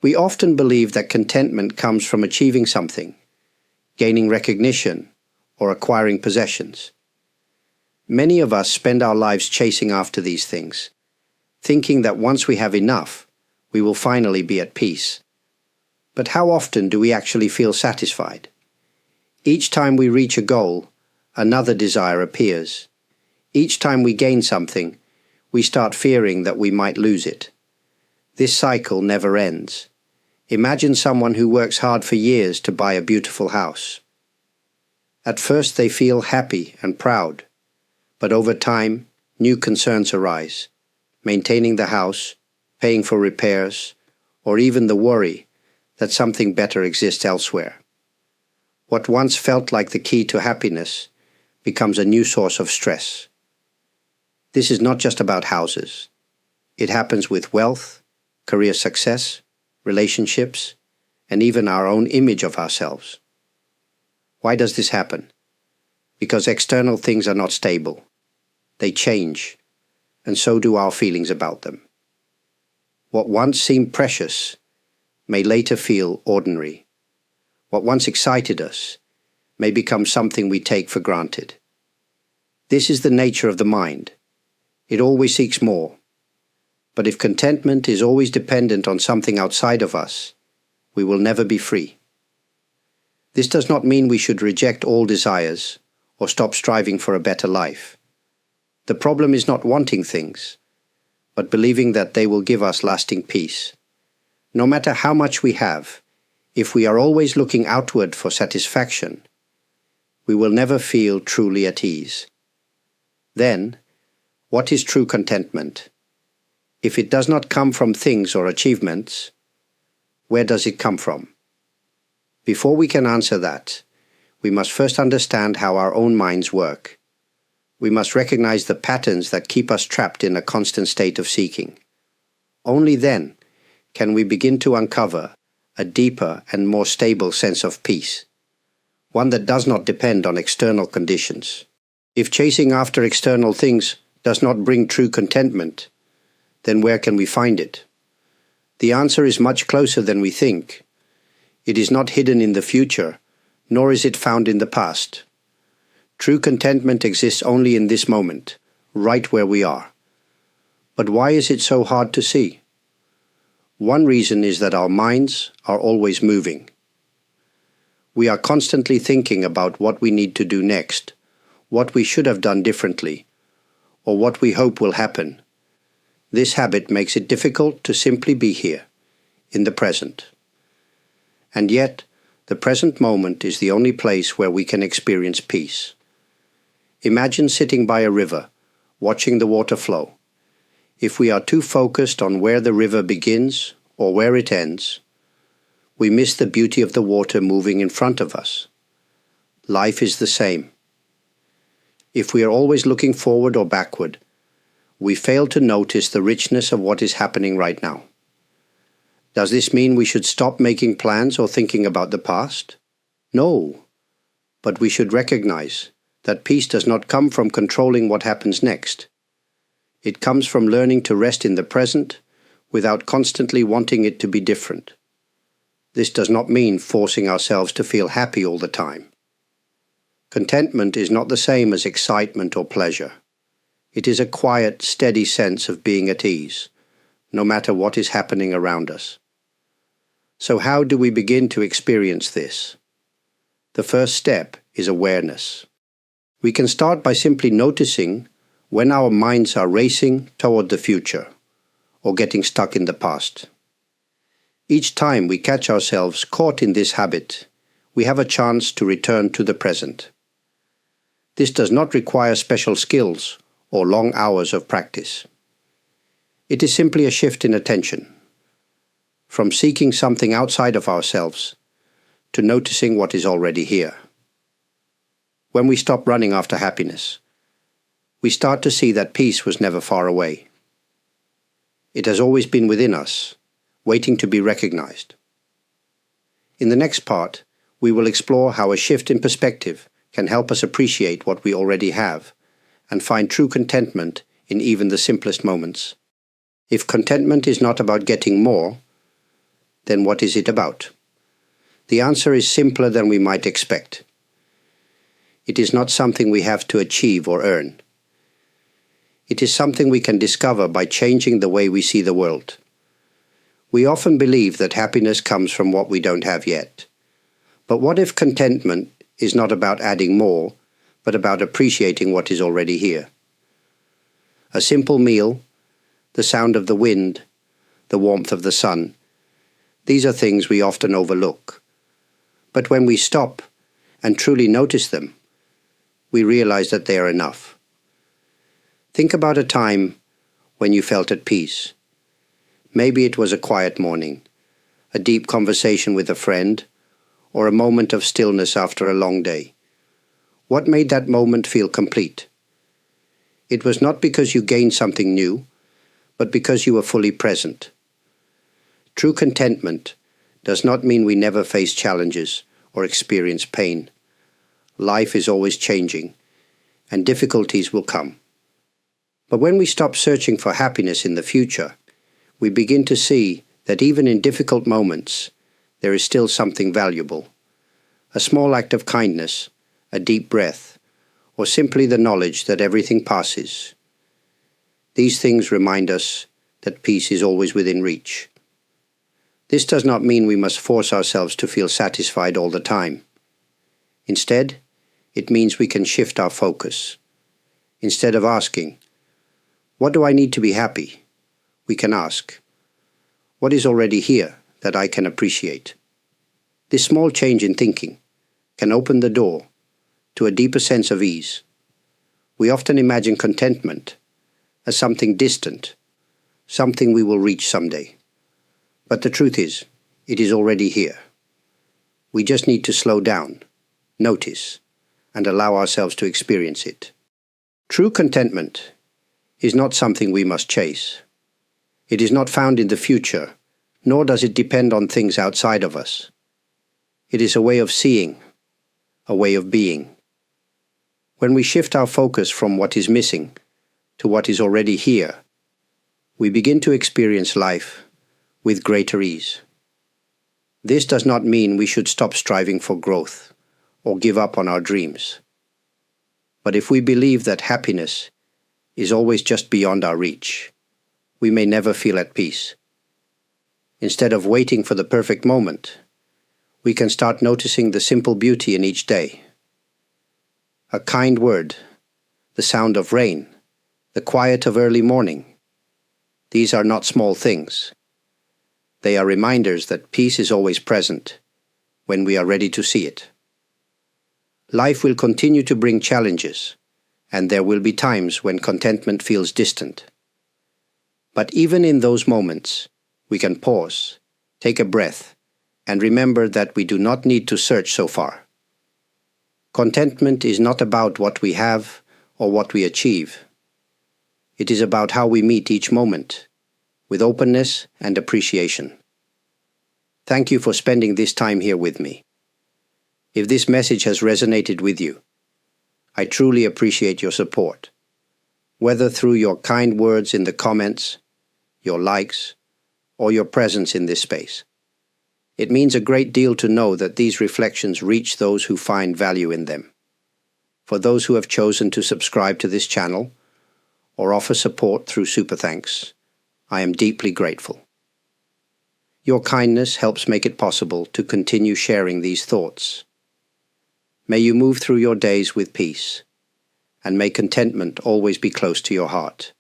We often believe that contentment comes from achieving something, gaining recognition, or acquiring possessions. Many of us spend our lives chasing after these things, thinking that once we have enough, we will finally be at peace. But how often do we actually feel satisfied? Each time we reach a goal, another desire appears. Each time we gain something, we start fearing that we might lose it. This cycle never ends. Imagine someone who works hard for years to buy a beautiful house. At first they feel happy and proud, but over time, new concerns arise. Maintaining the house, paying for repairs, or even the worry that something better exists elsewhere. What once felt like the key to happiness becomes a new source of stress. This is not just about houses. It happens with wealth, career success, relationships, and even our own image of ourselves. Why does this happen? Because external things are not stable. They change, and so do our feelings about them. What once seemed precious may later feel ordinary. What once excited us may become something we take for granted. This is the nature of the mind. It always seeks more. But if contentment is always dependent on something outside of us, we will never be free. This does not mean we should reject all desires or stop striving for a better life. The problem is not wanting things, but believing that they will give us lasting peace. No matter how much we have, if we are always looking outward for satisfaction, we will never feel truly at ease. Then, what is true contentment? If it does not come from things or achievements, where does it come from? Before we can answer that, we must first understand how our own minds work. We must recognize the patterns that keep us trapped in a constant state of seeking. Only then can we begin to uncover a deeper and more stable sense of peace, one that does not depend on external conditions. If chasing after external things does not bring true contentment, then where can we find it? The answer is much closer than we think. It is not hidden in the future, nor is it found in the past. True contentment exists only in this moment, right where we are. But why is it so hard to see? One reason is that our minds are always moving. We are constantly thinking about what we need to do next, what we should have done differently, or what we hope will happen. This habit makes it difficult to simply be here, in the present. And yet, the present moment is the only place where we can experience peace. Imagine sitting by a river, watching the water flow. If we are too focused on where the river begins or where it ends, we miss the beauty of the water moving in front of us. Life is the same. If we are always looking forward or backward, we fail to notice the richness of what is happening right now. Does this mean we should stop making plans or thinking about the past? No, but we should recognize that peace does not come from controlling what happens next. It comes from learning to rest in the present without constantly wanting it to be different. This does not mean forcing ourselves to feel happy all the time. Contentment is not the same as excitement or pleasure. It is a quiet, steady sense of being at ease, no matter what is happening around us. So how do we begin to experience this? The first step is awareness. We can start by simply noticing when our minds are racing toward the future or getting stuck in the past. Each time we catch ourselves caught in this habit, we have a chance to return to the present. This does not require special skills or long hours of practice. It is simply a shift in attention, from seeking something outside of ourselves to noticing what is already here. When we stop running after happiness, we start to see that peace was never far away. It has always been within us, waiting to be recognized. In the next part, we will explore how a shift in perspective can help us appreciate what we already have and find true contentment in even the simplest moments. If contentment is not about getting more, Then what is it about? The answer is simpler than we might expect. It is not something we have to achieve or earn. It is something we can discover by changing the way we see the world. We often believe that happiness comes from what we don't have yet. But what if contentment is not about adding more, but about appreciating what is already here? A simple meal, the sound of the wind, the warmth of the sun, these are things we often overlook. But when we stop and truly notice them, we realize that they are enough. Think about a time when you felt at peace. Maybe it was a quiet morning, a deep conversation with a friend, or a moment of stillness after a long day. What made that moment feel complete? It was not because you gained something new, but because you were fully present. True contentment does not mean we never face challenges or experience pain. Life is always changing, and difficulties will come. But when we stop searching for happiness in the future, we begin to see that even in difficult moments, there is still something valuable. A small act of kindness, a deep breath, or simply the knowledge that everything passes. These things remind us that peace is always within reach. This does not mean we must force ourselves to feel satisfied all the time. Instead, it means we can shift our focus. Instead of asking, "What do I need to be happy?" we can ask, "What is already here that I can appreciate?" This small change in thinking can open the door to a deeper sense of ease. We often imagine contentment as something distant, something we will reach someday. But the truth is, it is already here. We just need to slow down, notice, and allow ourselves to experience it. True contentment is not something we must chase. It is not found in the future, nor does it depend on things outside of us. It is a way of seeing, a way of being. When we shift our focus from what is missing to what is already here, we begin to experience life with greater ease. This does not mean we should stop striving for growth or give up on our dreams. But if we believe that happiness is always just beyond our reach, we may never feel at peace. Instead of waiting for the perfect moment, we can start noticing the simple beauty in each day. A kind word, the sound of rain, the quiet of early morning. These are not small things. They are reminders that peace is always present when we are ready to see it. Life will continue to bring challenges, and there will be times when contentment feels distant. But even in those moments, we can pause, take a breath, and remember that we do not need to search so far. Contentment is not about what we have or what we achieve. It is about how we meet each moment, with openness and appreciation. Thank you for spending this time here with me. If this message has resonated with you, I truly appreciate your support, whether through your kind words in the comments, your likes, or your presence in this space. It means a great deal to know that these reflections reach those who find value in them. For those who have chosen to subscribe to this channel or offer support through Super Thanks, I am deeply grateful. Your kindness helps make it possible to continue sharing these thoughts. May you move through your days with peace, and may contentment always be close to your heart.